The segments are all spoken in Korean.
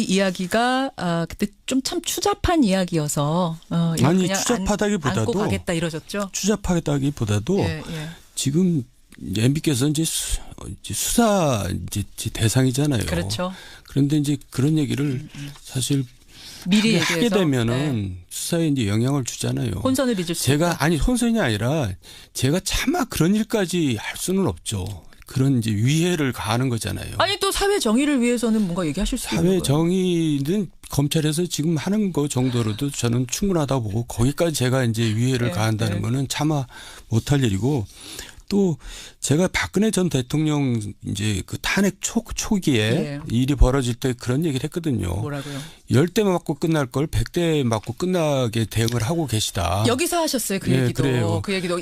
이야기가 그때 좀 참 추잡한 이야기여서 아니 추잡하다기보다도 안고 가겠다 이러셨죠? 추잡하다기보다도 예, 예. 지금 MB께서 이제 수사 이제 대상이잖아요. 그렇죠. 그런데 이제 그런 얘기를 사실 미리 하게 되면은 수사에 이제 영향을 주잖아요. 혼선을 빚을 수 있다. 아니 혼선이 아니라 제가 차마 그런 일까지 할 수는 없죠. 그런 이제 위해를 가하는 거잖아요. 아니 또 사회 정의를 위해서는 뭔가 얘기하실 수 있는 거예요. 사회 정의는 검찰에서 지금 하는 거 정도로도 저는 충분하다고 보고 거기까지 제가 이제 위해를 가한다는 거는 차마 못할 일이고 또 제가 박근혜 전 대통령 이제 그 탄핵 초기에 일이 벌어질 때 그런 얘기를 했거든요. 뭐라고요? 10대 맞고 끝날 걸 100대 맞고 끝나게 대응을 하고 계시다. 여기서 하셨어요. 그 예, 얘기도. 그래요. 그 얘기도.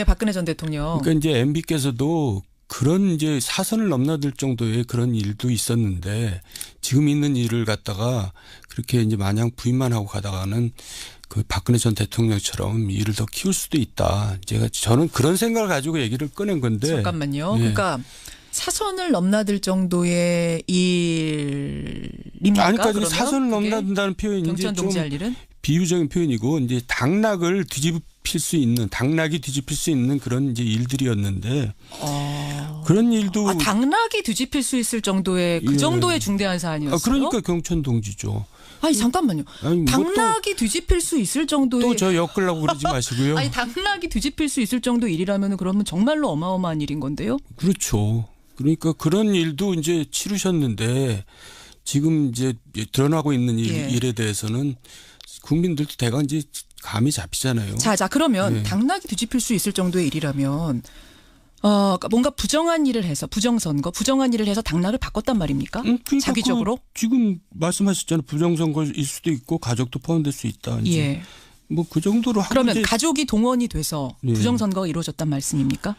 박근혜 전 대통령. 그러니까 이제 MB께서도 그런 이제 사선을 넘나들 정도의 그런 일도 있었는데 지금 있는 일을 갖다가 그렇게 이제 마냥 부인만 하고 가다가는 그 박근혜 전 대통령처럼 일을 더 키울 수도 있다. 저는 그런 생각을 가지고 얘기를 꺼낸 건데. 잠깐만요. 예. 그러니까 사선을 넘나들 정도의 일입니까? 아니, 그러니까 그러면? 사선을 넘나든다는 표현이 이제 경천 좀 동지할 일은? 비유적인 표현이고 이제 당락을 뒤집힐 수 있는 당락이 뒤집힐 수 있는 그런 이제 일들이었는데 그런 일도 당락이 뒤집힐 수 있을 정도의 그 정도의 중대한 사안이었어요. 그러니까 경천 동지죠. 아니 잠깐만요. 아니, 당락이 뒤집힐 수 있을 정도의 또 저 엮으려고 그러지 마시고요. 아니 당락이 뒤집힐 수 있을 정도 일이라면 그러면 정말로 어마어마한 일인 건데요. 그렇죠. 그러니까 그런 일도 이제 치르셨는데 지금 이제 드러나고 있는 일에 대해서는 국민들도 대강 이제 감이 잡히잖아요. 자 그러면 당락이 뒤집힐 수 있을 정도의 일이라면 그러니까 뭔가 부정한 일을 해서 부정선거, 부정한 일을 해서 당락을 바꿨단 말입니까? 그러니까 자기적으로? 지금 말씀하셨잖아요. 부정선거일 수도 있고 가족도 포함될 수 있다. 이제. 예. 뭐 그 정도로 하면 그러면 가족이 동원이 돼서 예. 부정선거가 이루어졌단 말씀입니까?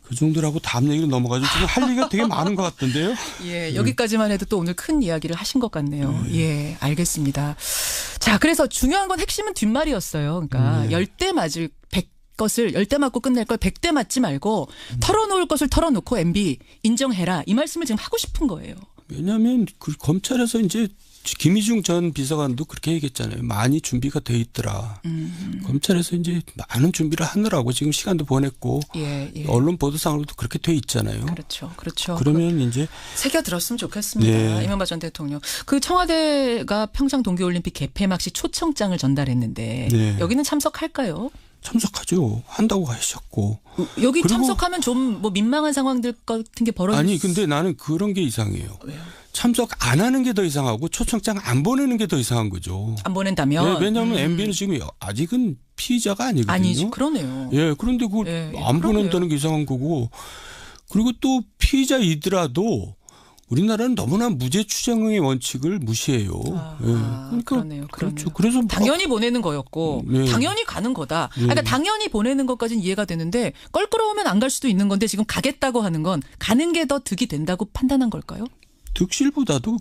그 정도라고 다음 얘기로 넘어가죠. 지금 할 얘기가 되게 많은 것 같던데요. 예, 여기까지만 해도 또 오늘 큰 이야기를 하신 것 같네요. 예, 알겠습니다. 자, 그래서 중요한 건 핵심은 뒷말이었어요. 그러니까 10대 맞을 100것을 10대 맞고 끝낼 걸 100대 맞지 말고 털어놓을 것을 털어놓고 MB 인정해라. 이 말씀을 지금 하고 싶은 거예요. 왜냐하면 그 검찰에서 이제 김희중 전 비서관도 그렇게 얘기했잖아요. 많이 준비가 돼 있더라. 검찰에서 이제 많은 준비를 하느라고 지금 시간도 보냈고 언론 보도상으로도 그렇게 돼 있잖아요. 그렇죠. 그렇죠. 그러면 이제 새겨 들었으면 좋겠습니다. 이명박 전 대통령. 그 청와대가 평창 동계올림픽 개폐막 시 초청장을 전달했는데 여기는 참석할까요? 참석하죠. 한다고 하셨고. 여기 참석하면 좀 뭐 민망한 상황들 같은 게 벌어질 아니 근데 나는 그런 게 이상해요. 왜요? 참석 안 하는 게 더 이상하고 초청장 안 보내는 게 더 이상한 거죠. 안 보낸다면? 네, 왜냐하면 MB는 지금 아직은 피의자가 아니거든요. 아니죠. 그러네요. 예, 그런데 그걸 안 보낸다는 게 이상한 거고 그리고 또 피의자이더라도 우리나라는 너무나 무죄 추정의 원칙을 무시해요. 그러니까 그러네요. 그렇죠. 그래서 당연히 보내는 거였고 당연히 가는 거다. 그러니까 당연히 보내는 것까지는 이해가 되는데 껄끄러우면 안 갈 수도 있는 건데 지금 가겠다고 하는 건 가는 게 더 득이 된다고 판단한 걸까요? 득실보다도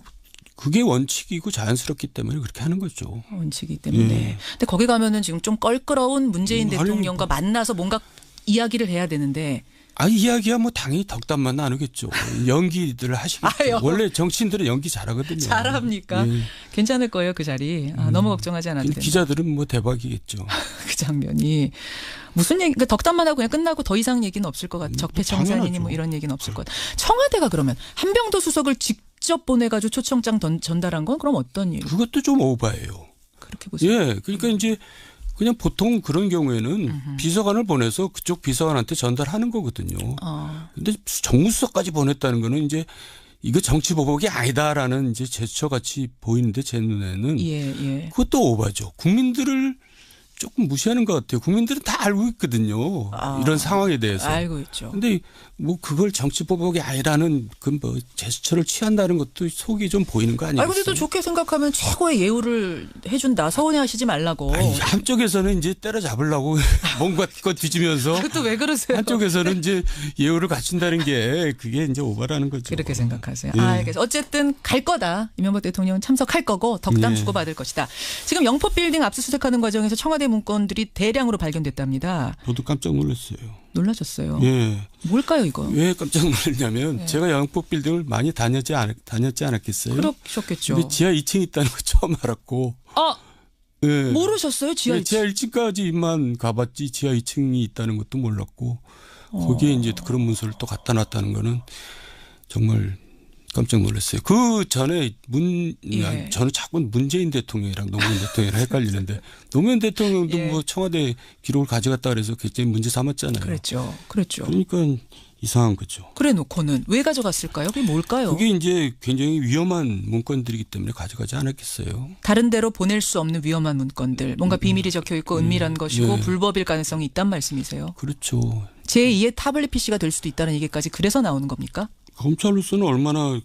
그게 원칙이고 자연스럽기 때문에 그렇게 하는 거죠. 원칙이기 때문에. 근데 거기 가면은 지금 좀 껄끄러운 문재인 대통령과 만나서 뭔가 이야기를 해야 되는데. 이야기야 뭐 당연히 덕담만 나누겠죠. 연기들 하시겠죠. 원래 정치인들은 연기 잘하거든요. 잘합니까? 괜찮을 거예요 그 자리. 너무 걱정하지 않아도 돼요. 기자들은 뭐 대박이겠죠. 그 장면이. 무슨 얘기, 그러니까 덕담만 하고 그냥 끝나고 더 이상 얘기는 없을 것 같아요. 적폐청산이니 뭐 이런 얘기는 없을 것 같아요. 청와대가 그러면 한병도 수석을 직접 보내가지고 초청장 전달한 건 그럼 어떤 일? 그것도 좀 오바예요. 그렇게 보세요. 예, 그러니까 이제 그냥 보통 그런 경우에는 비서관을 보내서 그쪽 비서관한테 전달하는 거거든요. 근데 정무수석까지 보냈다는 거는 이제 이거 정치 보복이 아니다라는 이제 제스처 같이 보이는데 제 눈에는 그것도 오바죠. 국민들을 조금 무시하는 것 같아요. 국민들은 다 알고 있거든요. 이런 상황에 대해서. 알고 있죠. 근데 뭐 그걸 정치 보복이 아니라는 그 뭐 제스처를 취한다는 것도 속이 좀 보이는 거 아니겠어요? 근데 또 좋게 생각하면 최고의 예우를 해준다. 서운해하시지 말라고. 한쪽에서는 이제 때려잡으려고 뭔가 거 뒤지면서. 그것도 왜 그러세요? 한쪽에서는 이제 예우를 갖춘다는 게 그게 이제 오바라는 거죠. 그렇게 생각하세요. 알겠어요. 어쨌든 갈 거다. 이명박 대통령은 참석할 거고 덕담 주고받을 것이다. 지금 영포빌딩 압수수색하는 과정에서 청와대 문건들이 대량으로 발견됐답니다. 저도 깜짝 놀랐어요. 놀라셨어요? 예. 뭘까요 이거? 왜 깜짝 놀랐냐면 제가 영국 빌딩을 많이 다녔지 않았겠어요? 그러셨겠죠. 근데 지하 2층이 있다는 거 처음 알았고. 예. 모르셨어요? 지하 2층? 지하 1층까지만 가봤지 지하 2층이 있다는 것도 몰랐고 거기에 이제 그런 문서를 또 갖다 놨다는 거는 정말 깜짝 놀랐어요. 그 전에 저는 자꾸 문재인 대통령이랑 노무현 대통령이랑 헷갈리는데 노무현 대통령도 뭐 청와대 기록을 가져갔다 그래서 굉장히 문제 삼았잖아요. 그렇죠. 그러니까 이상한 거죠. 그래 놓고는 왜 가져갔을까요? 그게 뭘까요? 그게 이제 굉장히 위험한 문건들이기 때문에 가져가지 않았겠어요. 다른 데로 보낼 수 없는 위험한 문건들. 뭔가 비밀이 적혀 있고 은밀한 것이고 불법일 가능성이 있단 말씀이세요. 그렇죠. 제2의 타블릿 PC가 될 수도 있다는 얘기까지 그래서 나오는 겁니까? 검찰로서는 얼마나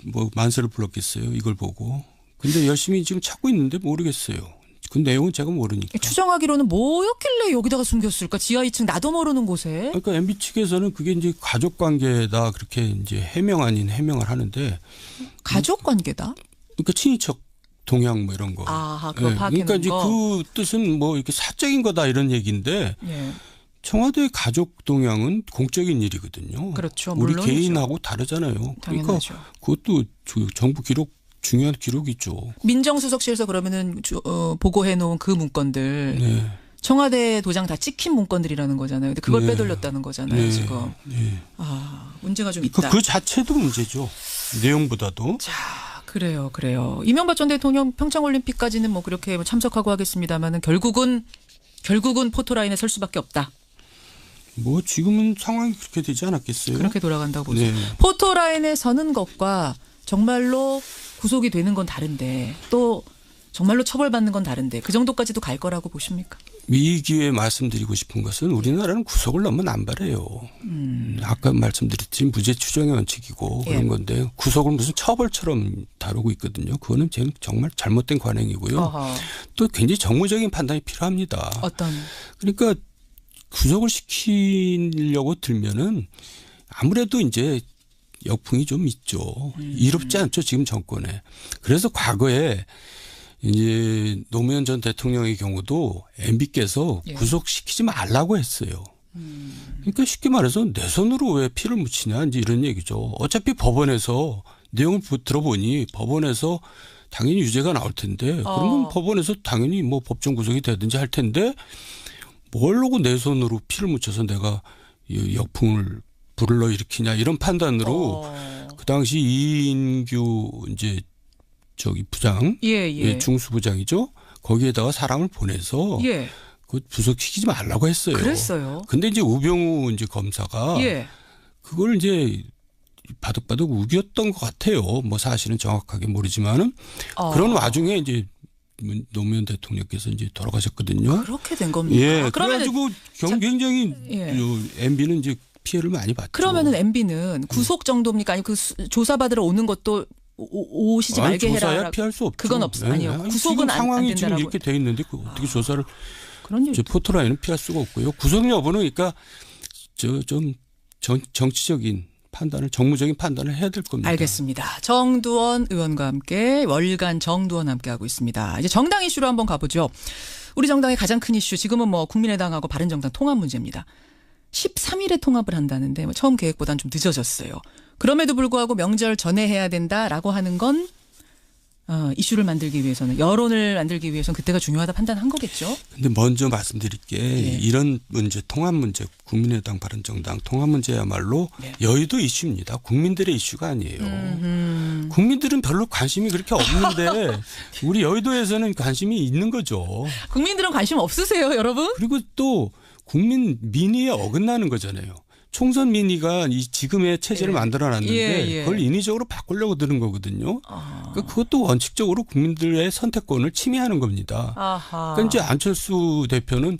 뭐 만세를 불렀겠어요. 이걸 보고. 근데 열심히 지금 찾고 있는데 모르겠어요. 그 내용은 제가 모르니까. 추정하기로는 뭐였길래 여기다가 숨겼을까? 지하 2층 나도 모르는 곳에. 그러니까 MB 측에서는 그게 이제 가족 관계다 그렇게 이제 해명 아닌 해명을 하는데. 가족 관계다? 그러니까 친인척 동양 뭐 이런 거. 그거 파악해놓은 그러니까 이제 거. 그 뜻은 뭐 이렇게 사적인 거다 이런 얘기인데. 예. 청와대 가족 동향은 공적인 일이거든요. 그렇죠. 우리 물론이죠. 개인하고 다르잖아요. 당연하죠. 그러니까 그것도 정부 기록 중요한 기록이죠. 민정수석실에서 그러면은 보고해 놓은 그 문건들 네. 청와대 도장 다 찍힌 문건들이라는 거잖아요. 근데 그걸 빼돌렸다는 거잖아요. 지금. 네. 문제가 좀 있다. 그 자체도 문제죠. 내용보다도. 자, 그래요. 이명박 전 대통령 평창올림픽까지는 뭐 그렇게 참석하고 하겠습니다만은 결국은 포토라인에 설 수밖에 없다. 뭐 지금은 상황이 그렇게 되지 않았겠어요? 그렇게 돌아간다고 보죠. 네. 포토라인에 서는 것과 정말로 구속이 되는 건 다른데 또 정말로 처벌받는 건 다른데 그 정도까지도 갈 거라고 보십니까? 이 기회에 말씀드리고 싶은 것은 우리나라는 구속을 너무 남발해요. 아까 말씀드렸듯이 무죄 추정의 원칙이고 그런 건데 구속을 무슨 처벌처럼 다루고 있거든요. 그거는 정말 잘못된 관행이고요. 또 굉장히 정무적인 판단이 필요합니다. 어떤? 그러니까 구속을 시키려고 들면은 아무래도 이제 역풍이 좀 있죠. 이롭지 않죠, 지금 정권에. 그래서 과거에 이제 노무현 전 대통령의 경우도 MB께서 구속시키지 말라고 했어요. 그러니까 쉽게 말해서 내 손으로 왜 피를 묻히냐 이제 이런 얘기죠. 어차피 법원에서 내용을 들어보니 법원에서 당연히 유죄가 나올 텐데 그러면 법원에서 당연히 뭐 법정 구속이 되든지 할 텐데 뭘로고 내 손으로 피를 묻혀서 내가 이 역풍을 불러 일으키냐 이런 판단으로 그 당시 이인규 이제 부장, 중수부장이죠. 거기에다가 사람을 보내서 그 구속시키지 말라고 했어요. 그랬어요. 근데 이제 우병우 이제 검사가 그걸 이제 바득바득 우겼던 것 같아요. 뭐 사실은 정확하게 모르지만은 그런 와중에 이제 노무현 대통령께서 이제 돌아가셨거든요. 그렇게 된 겁니까? 그래가지고 굉장히 MB는 이제 피해를 많이 봤죠. 그러면은 MB는 구속 정도입니까? 아니 그 조사받으러 오는 것도 오시지 말게 해라. 조사야 피할 수 없죠. 그건 없어. 아니요. 구속은 안 상황이 된다라고. 지금 이렇게 돼 있는데 어떻게 조사를 그런 일. 포토라인은 피할 수가 없고요. 구속 여부는 그러니까 좀 정치적인 판단을 정무적인 판단을 해야 될 겁니다. 알겠습니다. 정두원 의원과 함께 월간 정두원 함께 하고 있습니다. 이제 정당 이슈로 한번 가보죠. 우리 정당의 가장 큰 이슈 지금은 뭐 국민의당하고 바른정당 통합 문제입니다. 13일에 통합을 한다는데 처음 계획보다는 좀 늦어졌어요. 그럼에도 불구하고 명절 전에 해야 된다라고 하는 건 이슈를 만들기 위해서는 여론을 만들기 위해서는 그때가 중요하다 판단한 거겠죠. 근데 먼저 말씀드릴 게 이런 문제 통합 문제 국민의당 바른정당 통합 문제야말로 여의도 이슈입니다. 국민들의 이슈가 아니에요. 국민들은 별로 관심이 그렇게 없는데 우리 여의도에서는 관심이 있는 거죠. 국민들은 관심 없으세요, 여러분? 그리고 또 국민 민의에 어긋나는 거잖아요. 총선 민의가 이 지금의 체제를 만들어놨는데 그걸 인위적으로 바꾸려고 드는 거거든요. 그러니까 그것도 원칙적으로 국민들의 선택권을 침해하는 겁니다. 그러니까 이제 안철수 대표는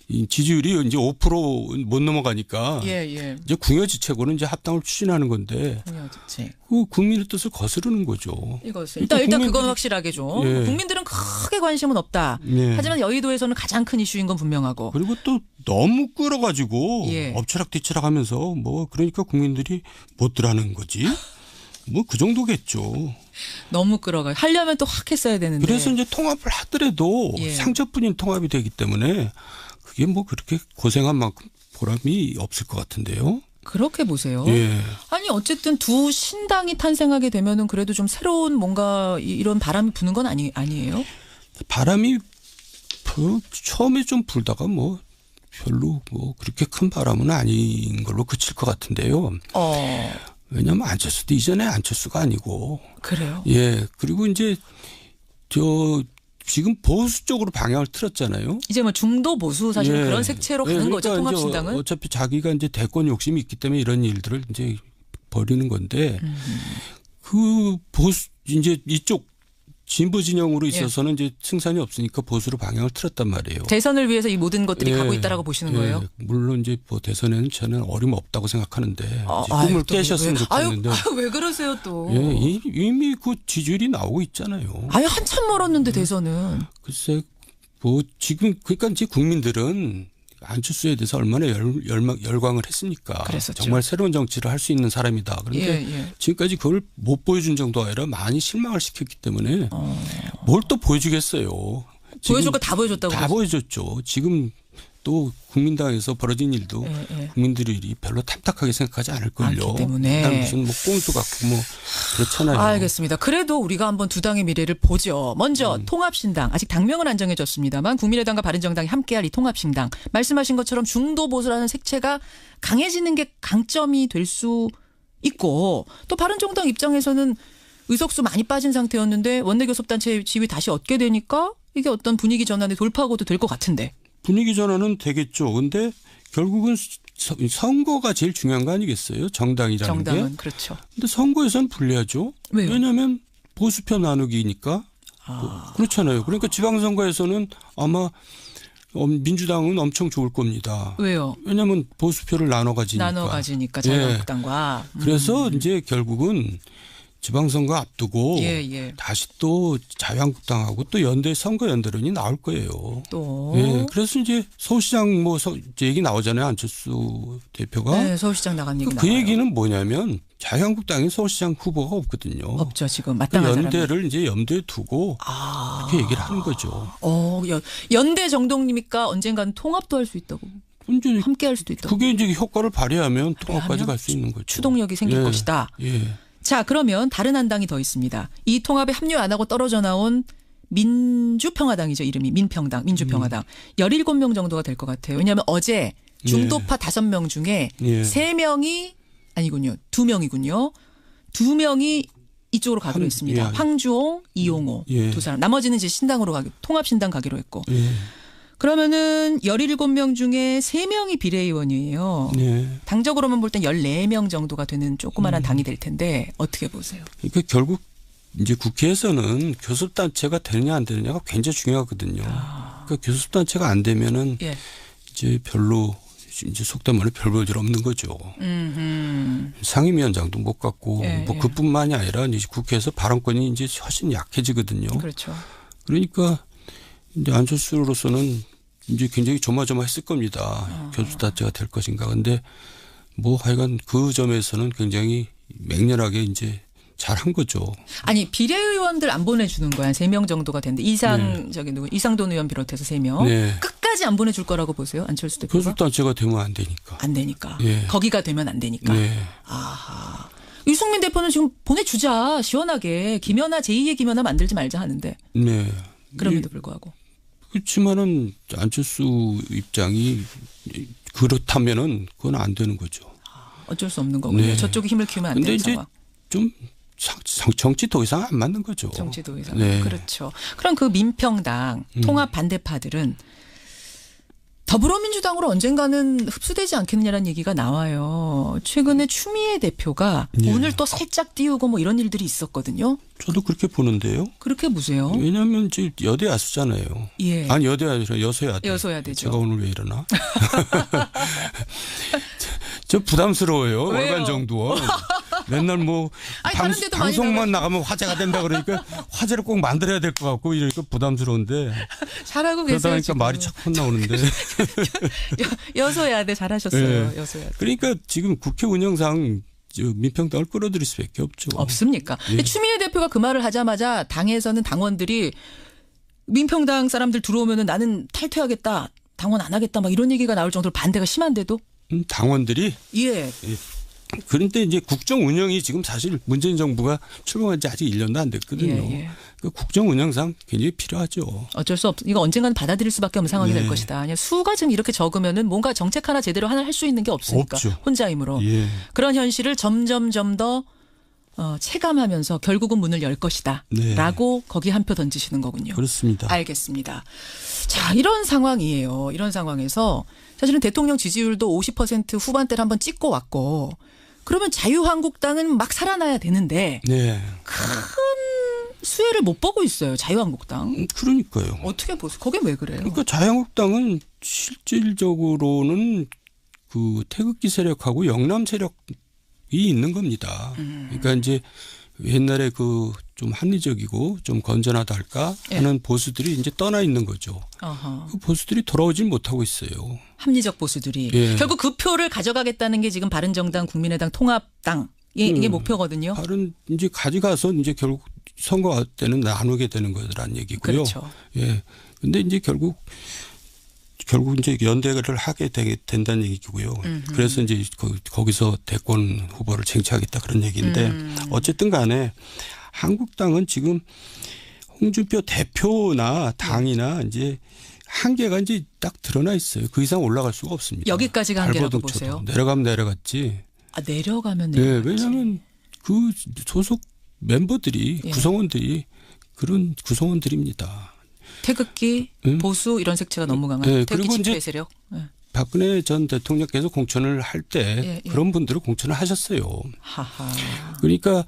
이 지지율이 이제 5% 못 넘어가니까 이제 궁여지책으로는 이제 합당을 추진하는 건데 그 국민의 뜻을 거스르는 거죠. 일단 그건 확실하게 좀 국민들은 크게 관심은 없다. 하지만 여의도에서는 가장 큰 이슈인 건 분명하고. 그리고 또 너무 끌어가지고 엎치락뒤치락하면서 뭐 그러니까 국민들이 못 들어하는 거지. 뭐 그 정도겠죠. 너무 끌어가요. 하려면 또 확 했어야 되는데. 그래서 이제 통합을 하더라도 예. 상처뿐인 통합이 되기 때문에 그게 뭐 그렇게 고생한 만큼 보람이 없을 것 같은데요. 그렇게 보세요. 예. 아니 어쨌든 두 신당이 탄생하게 되면은 그래도 좀 새로운 뭔가 이런 바람이 부는 건 아니에요? 바람이 처음에 좀 불다가 뭐 별로 뭐 그렇게 큰 바람은 아닌 걸로 그칠 것 같은데요. 왜냐하면 안철수도 이전에 안철수가 아니고. 그래요? 예. 그리고 이제 지금 보수 쪽으로 방향을 틀었잖아요. 이제 뭐 중도 보수 사실은 그런 색채로 가는 거죠. 그러니까 통합신당은. 어차피 자기가 이제 대권 욕심이 있기 때문에 이런 일들을 이제 벌이는 건데 그 보수 이제 이쪽 진보 진영으로 있어서는 이제 승산이 없으니까 보수로 방향을 틀었단 말이에요. 대선을 위해서 이 모든 것들이 가고 있다라고 보시는 거예요? 물론 이제 뭐 대선에는 저는 어림없다고 생각하는데 아유, 꿈을 깨셨으면 좋겠는데. 왜 그러세요 또? 예, 이미 그 지지율이 나오고 있잖아요. 아유 한참 멀었는데 대선은. 글쎄 뭐 지금 그러니까 이제 국민들은 안철수에 대해서 얼마나 열광을 했습니까? 그랬었죠. 정말 새로운 정치를 할 수 있는 사람이다. 그런데 지금까지 그걸 못 보여준 정도가 아니라 많이 실망을 시켰기 때문에 뭘 또 보여주겠어요. 보여줄 거 다 보여줬다고. 다 보여줬죠. 지금 또 국민당에서 벌어진 일도 국민들이 별로 탐탁하게 생각하지 않을걸요. 않기 때문에. 무슨 뭐 꽁수 같고 뭐 그렇잖아요. 알겠습니다. 그래도 우리가 한번 두 당의 미래를 보죠. 먼저 통합신당. 아직 당명은 안 정해졌습니다만 국민의당과 바른정당이 함께할 이 통합신당. 말씀하신 것처럼 중도 보수라는 색채가 강해지는 게 강점이 될 수 있고 또 바른정당 입장에서는 의석수 많이 빠진 상태였는데 원내교섭단체 지위 다시 얻게 되니까 이게 어떤 분위기 전환의 돌파구도 될 것 같은데. 분위기 전환은 되겠죠. 근데 결국은 선거가 제일 중요한 거 아니겠어요? 정당이라는 게. 정당은 그렇죠. 근데 선거에서는 불리하죠. 왜요? 왜냐하면 보수표 나누기니까. 그렇잖아요. 그러니까 지방선거에서는 아마 민주당은 엄청 좋을 겁니다. 왜요? 왜냐하면 보수표를 나눠 가지니까. 자유한국당과. 그래서 이제 결국은 지방선거 앞두고 다시 또 자유한국당하고 또 선거 연대론이 나올 거예요. 또. 예, 그래서 이제 서울시장 이제 얘기 나오잖아요. 안철수 대표가. 네, 서울시장 나간 얘기 그 나와요. 얘기는 뭐냐면 자유한국당에 서울시장 후보가 없거든요. 없죠. 지금 그 마땅한 연대를 사람이. 이제 염두에 두고 그렇게 얘기를 하는 거죠. 연대 정동님이니까 언젠가는 통합도 할 수 있다고. 함께 할 수도 있다고. 그게 이제 효과를 발휘하면 통합까지 갈 수 있는 거죠. 추동력이 생길 것이다. 예. 자, 그러면 다른 한 당이 더 있습니다. 이 통합에 합류 안 하고 떨어져 나온 민주평화당이죠. 이름이 민평당, 민주평화당. 17명 정도가 될 것 같아요. 왜냐하면 어제 중도파 5명 중에 3명이 아니군요. 2명이군요. 2명이 이쪽으로 가기로 했습니다. 황주홍, 이용호 두 사람. 나머지는 이제 신당으로 통합신당 가기로 했고. 그러면은 17명 중에 3명이 비례의원이에요. 당적으로만 볼 땐 14명 정도가 되는 조그마한 당이 될 텐데 어떻게 보세요? 그러니까 결국 이제 국회에서는 교섭단체가 되느냐 안 되느냐가 굉장히 중요하거든요. 그러니까 교섭단체가 안 되면은 이제 별로 이제 속된 말로 별 볼 일 없는 거죠. 상임위원장도 못 갖고 뭐 그뿐만이 아니라 이제 국회에서 발언권이 이제 훨씬 약해지거든요. 그렇죠. 그러니까 이제 안철수로서는 이제 굉장히 조마조마했을 겁니다. 교섭단체가 될 것인가. 근데 뭐 하여간 그 점에서는 굉장히 맹렬하게 이제 잘한 거죠. 아니 비례의원들 안 보내주는 거야. 3명 정도가 되는데 이상돈 의원 비롯해서 3명. 끝까지 안 보내줄 거라고 보세요. 안철수 대표가. 교섭단체가 되면 안 되니까. 안 되니까. 거기가 되면 안 되니까. 아하. 유승민 대표는 지금 보내주자. 시원하게. 김연아 제2의 김연아 만들지 말자 하는데. 그럼에도 불구하고. 그렇지만은 안철수 입장이 그렇다면은 그건 안 되는 거죠. 어쩔 수 없는 거군요. 저쪽이 힘을 키우면 안 되는 상황. 좀 정치 더 이상 안 맞는 거죠. 정치 더 이상. 그렇죠. 그럼 그 민평당 통합 반대파들은 더불어민주당으로 언젠가는 흡수되지 않겠느냐라는 얘기가 나와요. 최근에 추미애 대표가 오늘 또 살짝 띄우고 뭐 이런 일들이 있었거든요. 저도 그렇게 보는데요. 그렇게 보세요. 왜냐하면 이제 여대 야수잖아요. 아니 여대 아니라 여소야대. 여소야대죠. 제가 오늘 왜 이러나? 저 부담스러워요. 왜요? 월간 정도. 맨날 뭐 방송만 나가면 화제가 된다 그러니까 화제를 꼭 만들어야 될 것 같고 이러니까 부담스러운데. 잘하고 계세요. 그러다 보니까 지금. 말이 착 나오는데. 여소야대 잘하셨어요. 여소야대. 그러니까 지금 국회 운영상 민평당을 끌어들일 수밖에 없죠. 없습니까? 근데 추미애 대표가 그 말을 하자마자 당에서는 당원들이 민평당 사람들 들어오면은 나는 탈퇴하겠다, 당원 안 하겠다, 막 이런 얘기가 나올 정도로 반대가 심한데도 당원들이 예. 그런데 이제 국정 운영이 지금 사실 문재인 정부가 출범한 지 아직 1년도 안 됐거든요. 예. 그 국정 운영상 굉장히 필요하죠. 어쩔 수 없. 이거 언젠가는 받아들일 수밖에 없는 상황이 될 것이다. 그냥 수가 지금 이렇게 적으면은 뭔가 정책 하나 제대로 하나 할 수 있는 게 없으니까 없죠. 혼자 힘으로 예. 그런 현실을 점점 더 체감하면서 결국은 문을 열 것이다라고 거기 한 표 던지시는 거군요. 그렇습니다. 알겠습니다. 자, 이런 상황이에요. 이런 상황에서 사실은 대통령 지지율도 50% 후반대를 한번 찍고 왔고 그러면 자유한국당은 막 살아나야 되는데 네. 큰 수혜를 못 보고 있어요. 자유한국당. 그러니까요. 어떻게 보세요? 거기 왜 그래요? 그러니까 자유한국당은 실질적으로는 그 태극기 세력하고 영남 세력이 있는 겁니다. 그러니까 이제 옛날에 그 좀 합리적이고 좀 건전하다 할까 하는 보수들이 이제 떠나 있는 거죠. 어허. 그 보수들이 돌아오질 못하고 있어요. 합리적 보수들이. 예. 결국 그 표를 가져가겠다는 게 지금 바른정당, 국민의당, 통합당 이게 목표거든요. 다른 이제 가져가서 이제 결국 선거 때는 나누게 되는 거라는 얘기고요. 그렇죠. 예. 근데 이제 결국 이제 연대를 하게 된다는 얘기고요. 그래서 이제 거기서 대권 후보를 쟁취하겠다 그런 얘기인데 어쨌든 간에 한국당은 지금 홍준표 대표나 당이나 이제 한계가 이제 딱 드러나 있어요. 그 이상 올라갈 수가 없습니다. 여기까지가 한계라고 발버둥 쳐도. 보세요? 내려가면 내려갔지. 아, 내려가면 네, 내려갔지. 왜냐하면 그 소속 멤버들이 예. 구성원들이 그런 구성원들입니다. 태극기, 보수 이런 색채가 너무 강한 네, 태극기 그리고 집회 이제 세력. 네. 박근혜 전 대통령께서 공천을 할 때 예. 그런 분들을 공천을 하셨어요. 하하. 그러니까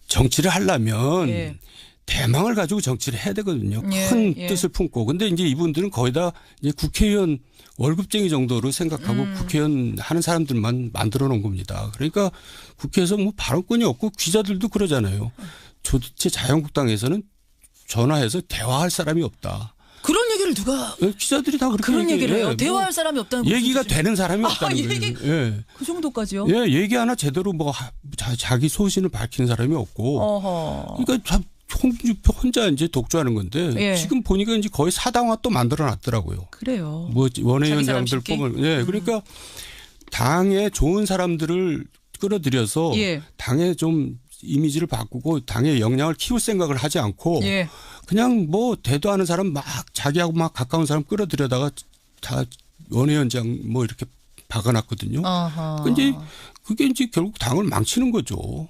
정치를 하려면 예. 대망을 가지고 정치를 해야 되거든요. 예, 큰 예. 뜻을 품고. 근데 이제 이분들은 거의 다 이제 국회의원 월급쟁이 정도로 생각하고 국회의원 하는 사람들만 만들어 놓은 겁니다. 그러니까 국회에서 뭐 발언권이 없고 기자들도 그러잖아요. 도대체 자유한국당에서는 전화해서 대화할 사람이 없다. 그런 얘기를 누가 기자들이 다 그렇게 그런 얘기를 해요? 뭐 대화할 사람이 없다는 얘기가 무슨 되는 사람이 없다는 얘기- 거예요. 예. 그 정도까지요? 예, 얘기 하나 제대로 뭐 자기 소신을 밝히는 사람이 없고. 어허. 그러니까 참 홍준표 혼자 이제 독주하는 건데 예. 지금 보니까 이제 거의 사당화 또 만들어 놨더라고요. 그래요. 뭐 자기 사람 원외위원장들 쉽게? 뽑을. 예. 그러니까 당에 좋은 사람들을 끌어들여서 예. 당에 좀 이미지를 바꾸고 당의 역량을 키울 생각을 하지 않고 예. 그냥 뭐 대도하는 사람 막 자기하고 막 가까운 사람 끌어들여다가 다 원외위원장 뭐 이렇게 박아놨거든요. 어허. 근데 그게 이제 결국 당을 망치는 거죠.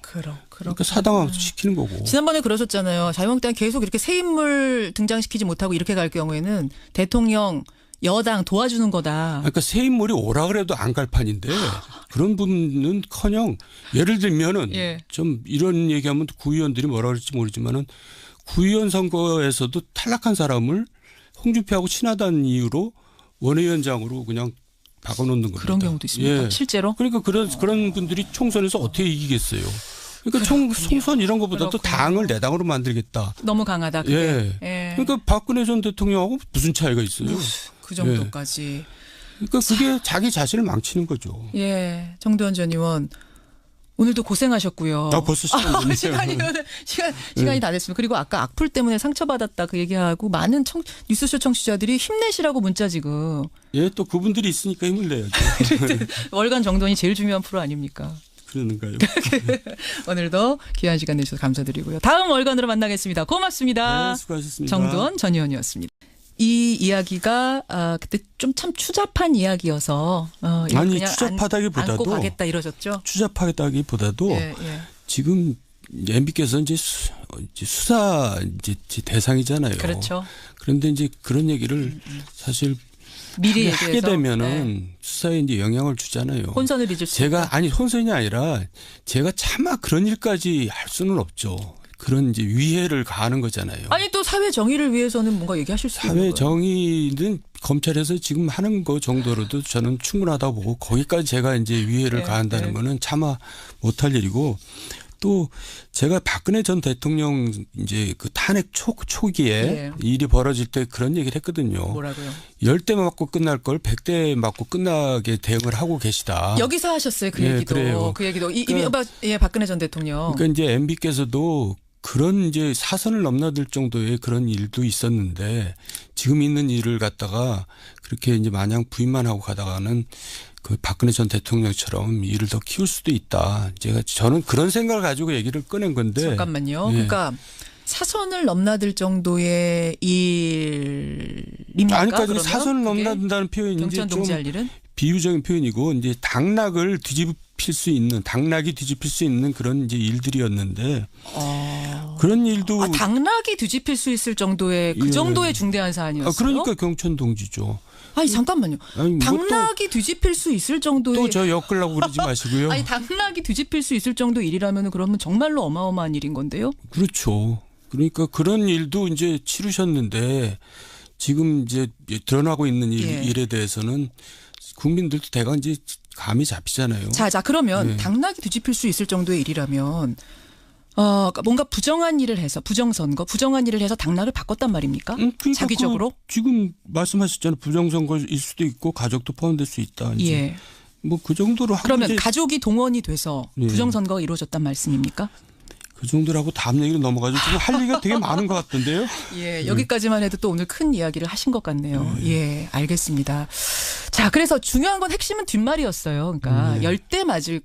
그러니까 사당화 시키는 거고. 지난번에 그러셨잖아요. 자유한국당이 계속 이렇게 새 인물 등장시키지 못하고 이렇게 갈 경우에는 대통령 여당 도와주는 거다. 그러니까 새 인물이 오라 그래도 안 갈 판인데 그런 분은커녕 예를 들면은 예. 좀 이런 얘기하면 구의원들이 뭐라 그럴지 모르지만은 구의원 선거에서도 탈락한 사람을 홍준표하고 친하다는 이유로 원외위원장으로 그냥 박아놓는 겁니다. 그런 경우도 있습니다. 예. 실제로? 그러니까 그런 분들이 총선에서 어떻게 이기겠어요? 그러니까 총선 이런 것보다도 그렇군요. 당을 내 당으로 만들겠다. 너무 강하다. 그게. 예. 예. 그러니까 박근혜 전 대통령하고 무슨 차이가 있어요? 그 정도까지. 그러니까 그게 자기 자신을 망치는 거죠. 예. 정도원 전 의원 오늘도 고생하셨고요. 벌써 시간이 됐네요. 시간이 다 됐습니다. 그리고 아까 악플 때문에 상처받았다 그 얘기하고 많은 뉴스쇼 청취자들이 힘내시라고 문자 지금. 예, 또 그분들이 있으니까 힘을 내야죠. 월간 정돈이 제일 중요한 프로 아닙니까? 그러는가요? 오늘도 귀한 시간 내주셔서 감사드리고요. 다음 월간으로 만나겠습니다. 고맙습니다. 네, 수고하셨습니다. 정두원 전 의원이었습니다. 이 이야기가 그때 좀 참 추잡한 이야기여서 이거 아니 그냥 추잡하다기보다도 안고 가겠다 이러셨죠? 추잡하다기보다도 예, 예. 지금 MB께서 이제 수사 이제 대상이잖아요. 그렇죠. 그런데 이제 그런 얘기를 사실 미리 하게 얘기해서 되면은 수사에 이제 영향을 주잖아요. 혼선을 빚을 수 제가 아니 혼선이 아니라 제가 차마 그런 일까지 할 수는 없죠. 그런 이제 위해를 가하는 거잖아요. 아니 또 사회 정의를 위해서는 뭔가 얘기하실 수 있는 사회 거예요. 정의는 검찰에서 지금 하는 거 정도로도 저는 충분하다고 보고 거기까지 제가 이제 위해를 네, 가한다는 네. 거는 차마 못할 일이고 또 제가 박근혜 전 대통령 이제 그 탄핵 초기에 예. 일이 벌어질 때 그런 얘기를 했거든요. 뭐라고요? 10대 맞고 끝날 걸 100대 맞고 끝나게 대응을 하고 계시다. 여기서 하셨어요. 그 예, 얘기도. 그래요. 그 얘기도. 그러니까, 예, 박근혜 전 대통령. 그러니까 이제 MB께서도 그런 이제 사선을 넘나들 정도의 그런 일도 있었는데 지금 있는 일을 갖다가 그렇게 이제 마냥 부인만 하고 가다가는 그 박근혜 전 대통령처럼 일을 더 키울 수도 있다. 저는 그런 생각을 가지고 얘기를 꺼낸 건데. 잠깐만요. 예. 그러니까 사선을 넘나들 정도의 일입니까? 아니까지 그러면? 사선을 그게 넘나든다는 표현이 이제 경천 좀 동지할 일은? 비유적인 표현이고 이제 당락을 뒤집힐 수 있는 그런 이제 일들이었는데 그런 일도 당락이 뒤집힐 수 있을 정도의 그 예. 정도의 중대한 사안이었어요. 그러니까 경천 동지죠. 아니 잠깐만요. 아니, 당락이 뒤집힐 수 있을 정도의 또 저 엮으려고 그러지 마시고요. 아니 당락이 뒤집힐 수 있을 정도 일이라면 그러면 정말로 어마어마한 일인 건데요. 그렇죠. 그러니까 그런 일도 이제 치르셨는데 지금 이제 드러나고 있는 예. 일에 대해서는 국민들도 대강 이제 감이 잡히잖아요. 자 그러면 네. 당락이 뒤집힐 수 있을 정도의 일이라면 뭔가 부정한 일을 해서 부정한 일을 해서 당락을 바꿨단 말입니까? 그러니까 자기적으로? 지금 말씀하셨잖아요. 부정선거일 수도 있고 가족도 포함될 수 있다. 이제. 예. 뭐 그 정도로 하고 그러면 이제 가족이 동원이 돼서 예. 부정선거가 이루어졌단 말씀입니까? 그 정도라고 다음 얘기로 넘어가죠. 지금 할 얘기가 되게 많은 것 같던데요. 예, 여기까지만 해도 또 오늘 큰 이야기를 하신 것 같네요. 예, 알겠습니다. 자, 그래서 중요한 건 핵심은 뒷말이었어요. 그러니까 10대 맞을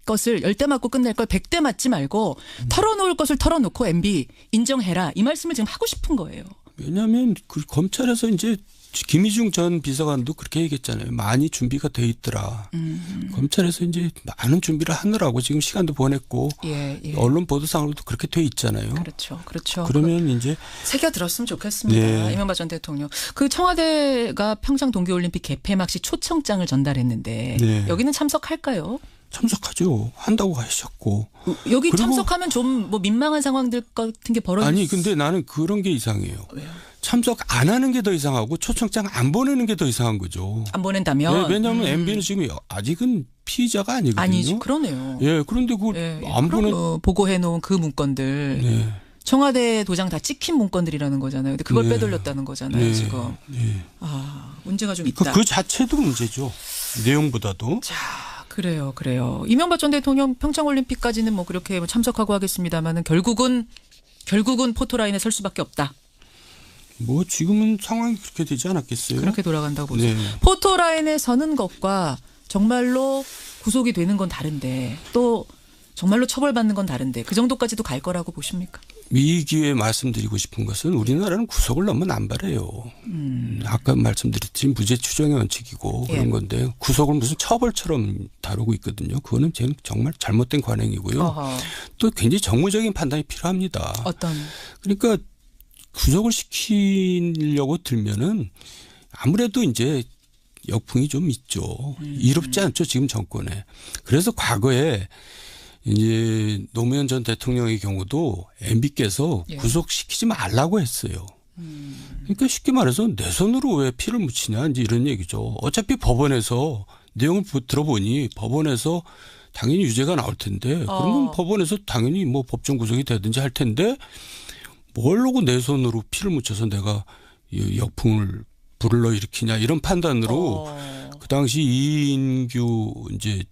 10대 맞고 끝낼 걸 100대 맞지 말고 털어놓을 것을 털어놓고 MB 인정해라. 이 말씀을 지금 하고 싶은 거예요. 왜냐하면 그 검찰에서 이제 김희중 전 비서관도 그렇게 얘기했잖아요. 많이 준비가 돼 있더라. 검찰에서 이제 많은 준비를 하느라고 지금 시간도 보냈고 예. 언론 보도상으로도 그렇게 돼 있잖아요. 그렇죠. 그러면 이제 새겨 들었으면 좋겠습니다. 네. 이명박 전 대통령. 그 청와대가 평창 동계올림픽 개폐막 시 초청장을 전달했는데 네. 여기는 참석할까요? 참석하죠. 한다고 하셨고. 여기 그리고 참석하면 좀 뭐 민망한 상황들 같은 게 벌어질 아니 근데 나는 그런 게 이상해요. 왜요? 참석 안 하는 게 더 이상하고 초청장 안 보내는 게 더 이상한 거죠. 안 보낸다면? 왜냐하면 MB는 지금 아직은 피의자가 아니거든요. 아니죠. 그러네요. 예, 그런데 그걸 예, 안 보내. 보고해 놓은 그 문건들. 네. 청와대 도장 다 찍힌 문건들이라는 거잖아요. 근데 그걸 네. 빼돌렸다는 거잖아요, 네. 지금. 네. 문제가 좀 있다. 그 자체도 문제죠. 내용보다도. 자, 그래요. 이명박 전 대통령 평창올림픽까지는 뭐 그렇게 뭐 참석하고 하겠습니다만은 결국은 포토라인에 설 수밖에 없다. 뭐 지금은 상황이 그렇게 되지 않았겠어요? 그렇게 돌아간다고 보세요. 네. 포토라인에 서는 것과 정말로 구속이 되는 건 다른데 또 정말로 처벌받는 건 다른데 그 정도까지도 갈 거라고 보십니까? 이 기회에 말씀드리고 싶은 것은 우리나라는 구속을 너무 남발해요. 아까 말씀드렸듯이 무죄 추정의 원칙이고 예. 그런 건데 구속을 무슨 처벌처럼 다루고 있거든요. 그거는 정말 잘못된 관행이고요. 어허. 또 굉장히 정무적인 판단이 필요합니다. 어떤? 그러니까 구속을 시키려고 들면은 아무래도 이제 역풍이 좀 있죠. 이롭지 않죠. 지금 정권에. 그래서 과거에 이제 노무현 전 대통령의 경우도 MB께서 예. 구속시키지 말라고 했어요. 그러니까 쉽게 말해서 내 손으로 왜 피를 묻히냐 이제 이런 얘기죠. 어차피 법원에서 내용을 들어보니 법원에서 당연히 유죄가 나올 텐데 그러면 법원에서 당연히 뭐 법정 구속이 되든지 할 텐데 뭘로고 내 손으로 피를 묻혀서 내가 이 역풍을 불러일으키냐 이런 판단으로 그 당시 이인규 이제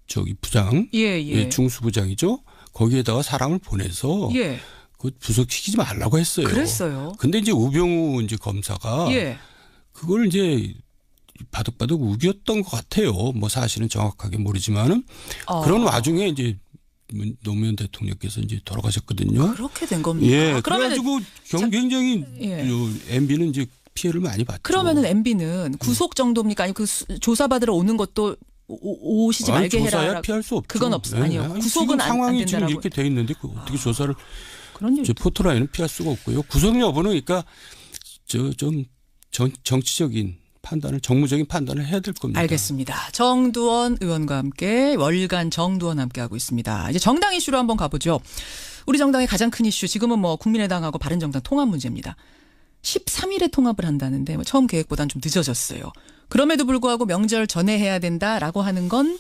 저기 부장, 예. 중수부장이죠. 거기에다가 사람을 보내서 예. 그 구속시키지 말라고 했어요. 그랬어요. 근데 이제 우병우 이제 검사가 예. 그걸 이제 바득바득 우겼던 것 같아요. 뭐 사실은 정확하게 모르지만은 그런 와중에 이제 노무현 대통령께서 이제 돌아가셨거든요. 그렇게 된 겁니까? 예. 그러면은 그래가지고 굉장히 예. MB는 이제 피해를 많이 봤죠. 그러면은 MB는 구속 정도입니까? 아니 그 조사받으러 오는 것도 오시지 아니, 말게 조사야 해라. 피할 수 없죠. 그건 아니요. 아니, 구속은 지금 안 상황이 지금 된다라고. 이렇게 돼 있는데 어떻게 조사를 그런 일. 포토라인은 피할 수가 없고요. 구속 여부는 그러니까 좀 정치적인 판단을 정무적인 판단을 해야 될 겁니다. 알겠습니다. 정두원 의원과 함께 월간 정두원 함께 하고 있습니다. 이제 정당 이슈로 한번 가보죠. 우리 정당의 가장 큰 이슈 지금은 뭐 국민의당하고 바른정당 통합 문제입니다. 13일에 통합을 한다는데 뭐 처음 계획보다는 좀 늦어졌어요. 그럼에도 불구하고 명절 전에 해야 된다라고 하는 건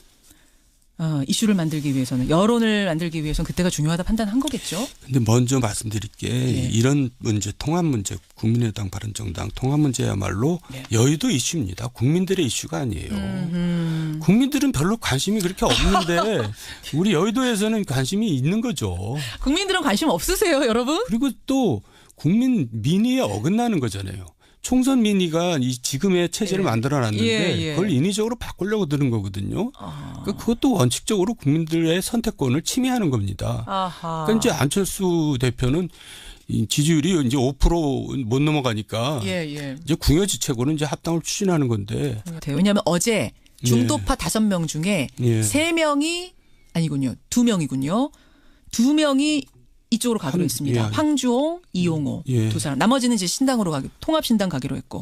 이슈를 만들기 위해서는 여론을 만들기 위해서는 그때가 중요하다 판단한 거겠죠. 근데 먼저 말씀드릴 게 네. 이런 문제 통합 문제 국민의당 바른정당 통합 문제야말로 네. 여의도 이슈입니다. 국민들의 이슈가 아니에요. 국민들은 별로 관심이 그렇게 없는데 우리 여의도에서는 관심이 있는 거죠. 국민들은 관심 없으세요, 여러분? 그리고 또 국민 민의에 어긋나는 거잖아요. 총선 민의가 이 지금의 체제를 만들어놨는데 그걸 인위적으로 바꾸려고 드는 거거든요. 그러니까 그것도 원칙적으로 국민들의 선택권을 침해하는 겁니다. 그러니까 이제 안철수 대표는 이 지지율이 이제 5% 못 넘어가니까 이제 궁여지책으로 이제 합당을 추진하는 건데. 왜냐하면 어제 중도파 5명 중에 3명이 아니군요. 2명이군요. 2명이 이쪽으로 가기로 했습니다. 황주홍, 이용호 두 사람. 나머지는 이제 신당으로 통합신당 가기로 했고.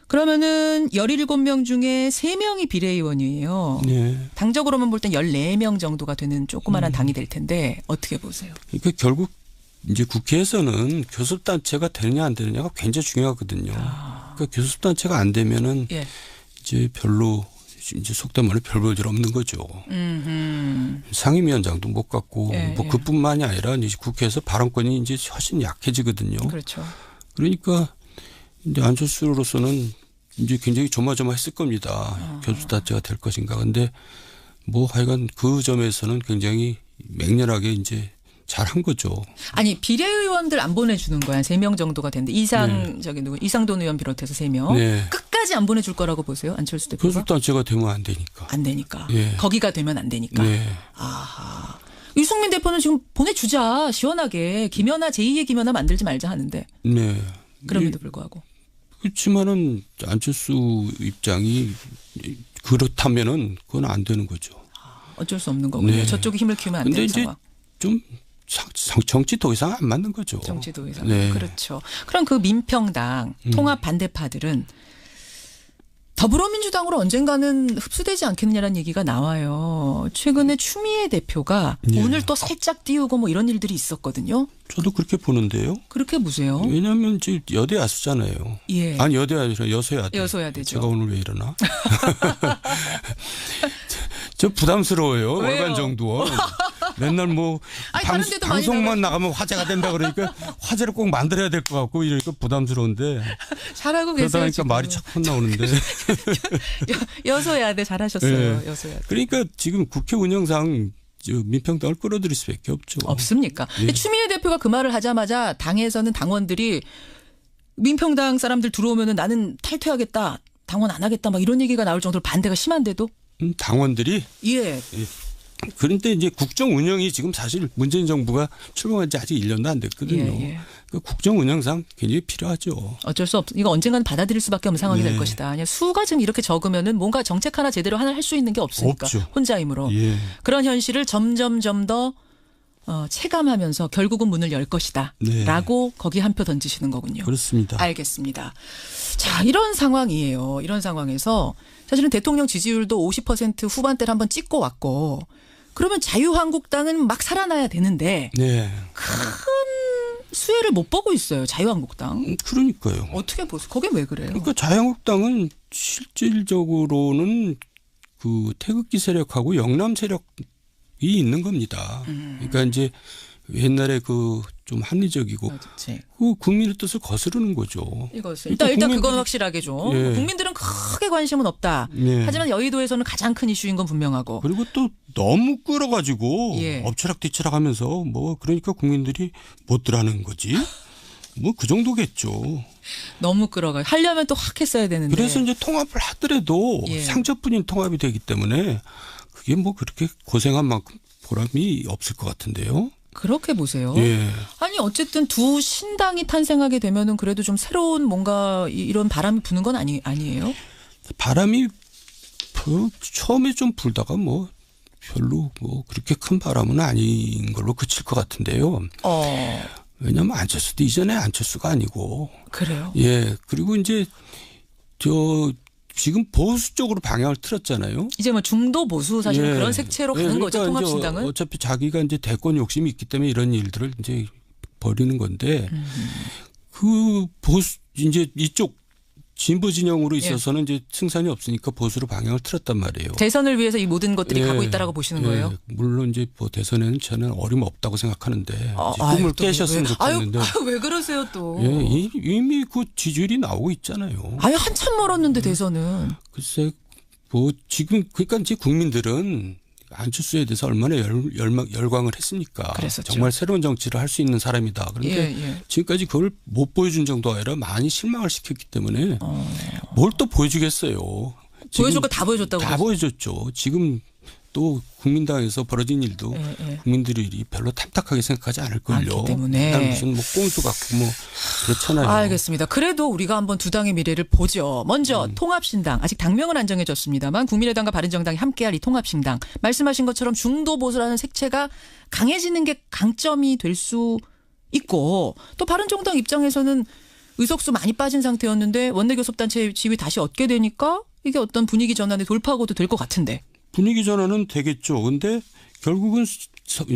그러면은 17명 중에 3명이 비례의원이에요. 당적으로만 볼 땐 14명 정도가 되는 조그마한 당이 될 텐데 어떻게 보세요? 그러니까 결국 이제 국회에서는 교섭단체가 되느냐 안 되느냐가 굉장히 중요하거든요. 그러니까 교섭단체가 안 되면은 이제 별로 이제 속된 말로 별 볼 일 없는 거죠. 상임위원장도 못 갖고 뭐 그뿐만이 아니라 이제 국회에서 발언권이 이제 훨씬 약해지거든요. 그렇죠. 그러니까 이제 안철수로서는 이제 굉장히 조마조마했을 겁니다. 교섭단체가 될 것인가. 근데 뭐 하여간 그 점에서는 굉장히 맹렬하게 이제 잘한 거죠. 아니 비례의원들 안 보내주는 거야. 3명 정도가 되는데 이상돈 의원 비롯해서 3명. 끝까지 안 보내줄 거라고 보세요. 안철수 대표가. 교섭단체가 되면 안 되니까. 안 되니까. 거기가 되면 안 되니까. 아하. 유승민 대표는 지금 보내주자. 시원하게. 김연아 제2의 김연아 만들지 말자 하는데. 그럼에도 불구하고. 그렇지만은 안철수 입장이 그렇다면은 그건 안 되는 거죠. 어쩔 수 없는 거군요. 저쪽이 힘을 키우면 안 되는 상황. 좀 정치 더 이상 안 맞는 거죠. 정치 더 이상. 그렇죠. 그럼 그 민평당 통합 반대파들은 더불어민주당으로 언젠가는 흡수되지 않겠느냐라는 얘기가 나와요. 최근에 추미애 대표가 오늘 또 살짝 띄우고 뭐 이런 일들이 있었거든요. 저도 그렇게 보는데요. 그렇게 보세요. 왜냐하면 이제 여대 야수잖아요. 아니 여대 아니라 여소야대. 여소야대죠. 제가 오늘 왜 이러나? 저 부담스러워요. 월간 정두원. 맨날 뭐 방송만 나가면 화제가 된다 그러니까 화제를 꼭 만들어야 될 것 같고 이러니까 부담스러운데. 잘하고 계세요. 그러다 보니까 말이 착 나오는데. 여소야대 잘하셨어요. 여소야대. 그러니까 지금 국회 운영상 민평당을 끌어들일 수밖에 없죠. 없습니까? 추미애 대표가 그 말을 하자마자 당에서는 당원들이 민평당 사람들 들어오면은 나는 탈퇴하겠다. 당원 안 하겠다. 막 이런 얘기가 나올 정도로 반대가 심한데도. 당원들이? 그런데 이제 국정 운영이 지금 사실 문재인 정부가 출범한 지 아직 1년도 안 됐거든요. 그 국정 운영상 굉장히 필요하죠. 어쩔 수 없. 이거 언젠가는 받아들일 수밖에 없는 상황이 될 것이다. 그냥 수가 지금 이렇게 적으면은 뭔가 정책 하나 제대로 할 수 있는 게 없으니까. 없죠. 혼자 힘으로. 그런 현실을 점점 더 체감하면서 결국은 문을 열 것이다. 라고 거기 한 표 던지시는 거군요. 그렇습니다. 알겠습니다. 자, 이런 상황이에요. 이런 상황에서 사실은 대통령 지지율도 50% 후반대를 한번 찍고 왔고 그러면 자유한국당은 막 살아나야 되는데 큰 수혜를 못 보고 있어요. 자유한국당. 그러니까요. 어떻게 보세요? 그게 왜 그래요? 그러니까 자유한국당은 실질적으로는 그 태극기 세력하고 영남 세력이 있는 겁니다. 그러니까 이제 옛날에 그 좀 합리적이고 그 국민의 뜻을 거스르는 거죠. 이것을 일단 그건 확실하게 좀 국민들은 크게 관심은 없다. 하지만 여의도에서는 가장 큰 이슈인 건 분명하고. 그리고 또 너무 끌어가지고 엎치락뒤치락하면서 뭐 그러니까 국민들이 못 들어하는 거지. 뭐 그 정도겠죠. 너무 끌어가. 하려면 또 확 했어야 되는데. 그래서 이제 통합을 하더라도 상처뿐인 통합이 되기 때문에 그게 뭐 그렇게 고생한 만큼 보람이 없을 것 같은데요. 그렇게 보세요. 아니 어쨌든 두 신당이 탄생하게 되면은 그래도 좀 새로운 뭔가 이런 바람이 부는 건 아니에요? 바람이 처음에 좀 불다가 뭐 별로 뭐 그렇게 큰 바람은 아닌 걸로 그칠 것 같은데요. 왜냐하면 안철수도 이전에 안철수가 아니고. 그래요? 그리고 이제 지금 보수 쪽으로 방향을 틀었잖아요. 이제 뭐 중도 보수 사실은 그런 색채로 가는 그러니까 거죠. 통합신당은. 어차피 자기가 이제 대권 욕심이 있기 때문에 이런 일들을 이제 벌이는 건데 그 보수 이제 이쪽 진보 진영으로 있어서는 이제 승산이 없으니까 보수로 방향을 틀었단 말이에요. 대선을 위해서 이 모든 것들이 가고 있다라고 보시는 거예요? 물론 이제 뭐 대선에는 저는 어림없다고 생각하는데 꿈을 아유, 깨셨으면 좋겠는데. 왜 그러세요 또? 이미 그 지지율이 나오고 있잖아요. 아예 한참 멀었는데 대선은. 글쎄 뭐 지금 그러니까 이제 국민들은 안철수에 대해서 얼마나 열광을 했습니까? 그랬었죠. 정말 새로운 정치를 할 수 있는 사람이다. 그런데 지금까지 그걸 못 보여준 정도가 아니라 많이 실망을 시켰기 때문에 뭘 또 보여주겠어요. 보여줄 거 다 보여줬다고. 다 보여줬죠. 지금 또 국민당에서 벌어진 일도 국민들이 별로 탐탁하게 생각하지 않을걸요. 않기 때문에. 무슨 뭐 꽁수 같고 뭐 그렇잖아요. 알겠습니다. 그래도 우리가 한번 두 당의 미래를 보죠. 먼저 통합신당. 아직 당명은 안 정해졌습니다만 국민의당과 바른정당이 함께할 이 통합신당. 말씀하신 것처럼 중도 보수라는 색채가 강해지는 게 강점이 될 수 있고 또 바른정당 입장에서는 의석수 많이 빠진 상태였는데 원내교섭단체 지위 다시 얻게 되니까 이게 어떤 분위기 전환의 돌파구도 될 것 같은데. 분위기 전환은 되겠죠. 근데 결국은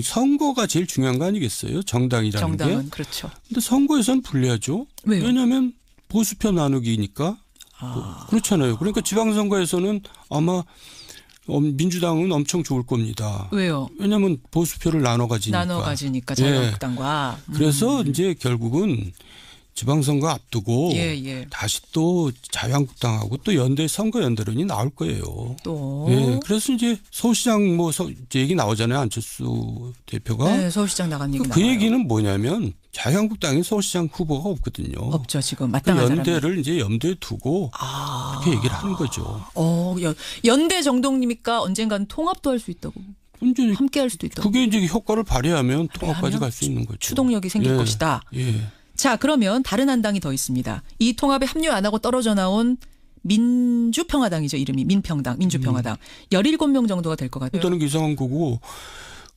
선거가 제일 중요한 거 아니겠어요? 정당이라는 게. 정당은 그렇죠. 근데 선거에서는 불리하죠. 왜요? 왜냐하면 보수표 나누기니까. 그렇잖아요. 그러니까 지방선거에서는 아마 민주당은 엄청 좋을 겁니다. 왜요? 왜냐하면 보수표를 나눠 가지니까. 자유한국당과. 그래서 이제 결국은 지방선거 앞두고 다시 또 자유한국당하고 또 선거 연대론이 나올 거예요. 또. 그래서 이제 서울시장 이제 얘기 나오잖아요. 안철수 대표가. 네, 서울시장 나간 얘기 그 나와요. 얘기는 뭐냐면 자유한국당에 서울시장 후보가 없거든요. 없죠. 지금 마땅한 사람이. 연대를 이제 염두에 두고 이렇게 얘기를 하는 거죠. 연대 정도입니까? 언젠가는 통합도 할 수 있다고. 함께 할 수도 있다고. 그게 이제 효과를 발휘하면 통합까지 갈 수 있는 거죠. 추동력이 생길 것이다. 자, 그러면 다른 한 당이 더 있습니다. 이 통합에 합류 안 하고 떨어져 나온 민주평화당이죠. 이름이 민평당, 민주평화당. 17명 정도가 될 것 같아요. 일단은 이상한 거고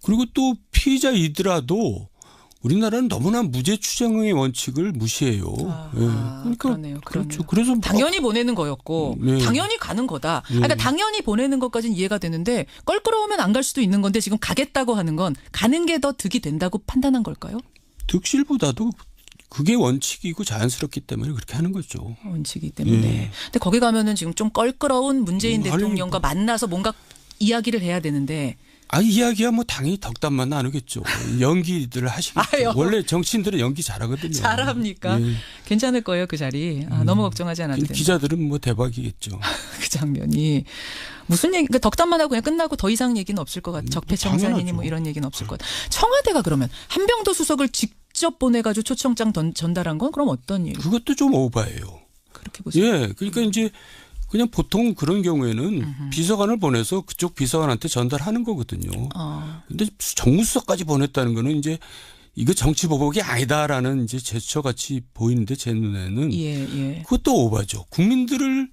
그리고 또 피의자이더라도 우리나라는 너무나 무죄 추정의 원칙을 무시해요. 그러니까 그러네요. 그렇죠. 그래서 당연히 보내는 거였고 당연히 가는 거다. 그러니까 당연히 보내는 것까지는 이해가 되는데 껄끄러우면 안 갈 수도 있는 건데 지금 가겠다고 하는 건 가는 게 더 득이 된다고 판단한 걸까요? 득실보다도 그게 원칙이고 자연스럽기 때문에 그렇게 하는 거죠. 원칙이기 때문에. 근데 거기 가면은 지금 좀 껄끄러운 문재인 대통령과 만나서 뭔가 이야기를 해야 되는데. 이야기야 뭐 당연히 덕담만 나누겠죠. 연기들을 하시겠죠. 원래 정치인들은 연기 잘하거든요. 잘합니까? 괜찮을 거예요 그 자리. 너무 걱정하지 않아도 된다. 기자들은 뭐 대박이겠죠. 그 장면이. 무슨 얘기, 그러니까 덕담만 하고 그냥 끝나고 더 이상 얘기는 없을 것 같아요. 적폐청산이니 뭐 이런 얘기는 없을 것 같아요. 청와대가 그러면 한병도 수석을 직접 보내가지고 초청장 전달한 건 그럼 어떤 일이에요? 그것도 좀 오바예요. 그렇게 보세요. 그러니까 이제 그냥 보통 그런 경우에는 비서관을 보내서 그쪽 비서관한테 전달하는 거거든요. 근데 정무수석까지 보냈다는 거는 이제 이거 정치 보복이 아니다라는 이제 제스처 같이 보이는데 제 눈에는 그것도 오바죠. 국민들을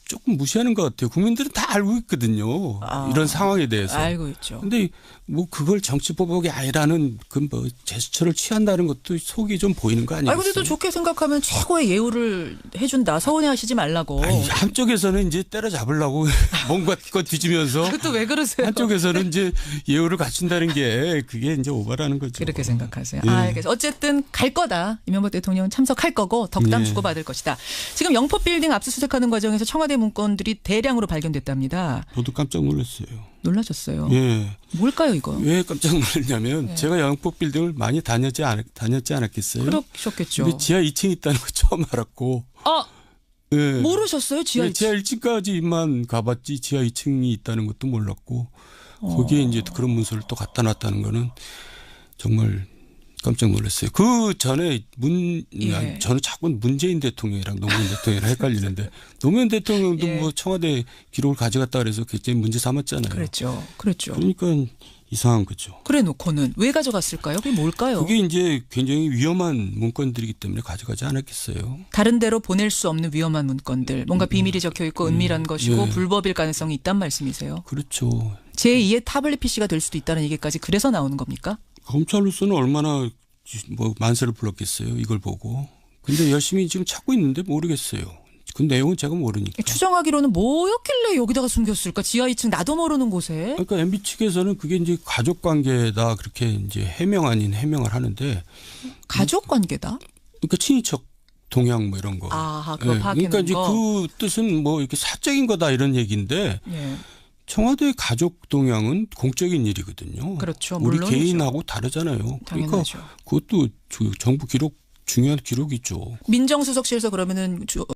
조금 무시하는 것 같아요. 국민들은 다 알고 있거든요. 이런 상황에 대해서. 알고 있죠. 근데 뭐 그걸 정치 보복이 아니라는 그 뭐 제스처를 취한다는 것도 속이 좀 보이는 거 아니겠어요? 근데 또 좋게 생각하면 최고의 예우를 해준다. 서운해하시지 말라고. 한쪽에서는 이제 때려잡으려고 뭔가 뒤지면서 그것도 왜 그러세요? 한쪽에서는 이제 예우를 갖춘다는 게 그게 이제 오바라는 거죠. 그렇게 생각하세요. 알겠어요. 어쨌든 갈 거다. 이명박 대통령은 참석할 거고 덕담 주고받을 것이다. 지금 영포빌딩 압수수색하는 과정에서 청와대 문건들이 대량으로 발견됐답니다. 저도 깜짝 놀랐어요. 놀라셨어요. 뭘까요 이거? 왜 깜짝 놀랐냐면 제가 영포빌딩을 많이 다녔지 않았겠어요? 그러셨겠죠. 근데 지하 2층 있다는 거 처음 알았고. 모르셨어요? 지하 2층? 지하 1층까지만 가봤지 지하 2층이 있다는 것도 몰랐고 거기에 이제 그런 문서를 또 갖다 놨다는 거는 정말 깜짝 놀랐어요. 그 전에 저는 자꾸 문재인 대통령이랑 노무현 대통령이랑 헷갈리는데 노무현 대통령도 뭐 청와대 기록을 가져갔다 그래서 굉장히 문제 삼았잖아요. 그렇죠. 그러니까 이상한 거죠. 그래 놓고는 왜 가져갔을까요? 그게 뭘까요? 그게 이제 굉장히 위험한 문건들이기 때문에 가져가지 않았겠어요. 다른 데로 보낼 수 없는 위험한 문건들. 뭔가 비밀이 적혀 있고 은밀한 것이고 불법일 가능성이 있단 말씀이세요. 그렇죠. 제2의 타블릿 PC가 될 수도 있다는 얘기까지 그래서 나오는 겁니까? 검찰로서는 얼마나 뭐 만세를 불렀겠어요. 이걸 보고. 근데 열심히 지금 찾고 있는데 모르겠어요. 그 내용은 제가 모르니까. 추정하기로는 뭐였길래 여기다가 숨겼을까? 지하 2층 나도 모르는 곳에. 그러니까 MB 측에서는 그게 이제 가족 관계다 그렇게 이제 해명 아닌 해명을 하는데. 가족 관계다? 그러니까 친인척 동향 뭐 이런 거. 아, 그거 파악해 그러니까 놓은 이제 거. 그 뜻은 뭐 이렇게 사적인 거다 이런 얘기인데 예. 청와대 가족 동향은 공적인 일이거든요. 그렇죠. 우리 물론이죠. 개인하고 다르잖아요. 그러니까 당연하죠. 그것도 정부 기록 중요한 기록이죠. 민정수석실에서 그러면은